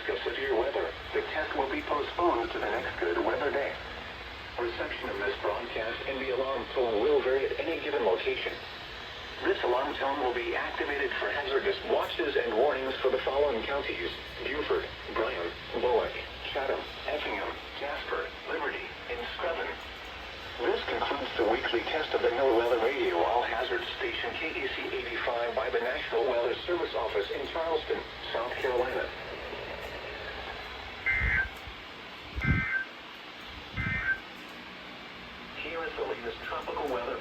of severe weather, the test will be postponed to the next good weather day. Reception of this broadcast and the alarm tone will vary at any given location. This alarm tone will be activated for hazardous watches and warnings for the following counties: Beaufort, Bryan, Bullock, Chatham, Effingham, Jasper, Liberty, and Screven. This concludes the weekly test of the NOAA Weather Radio All Hazard Station KEC85 by the National Weather Service Office in Charleston, South Carolina. Here is the latest tropical weather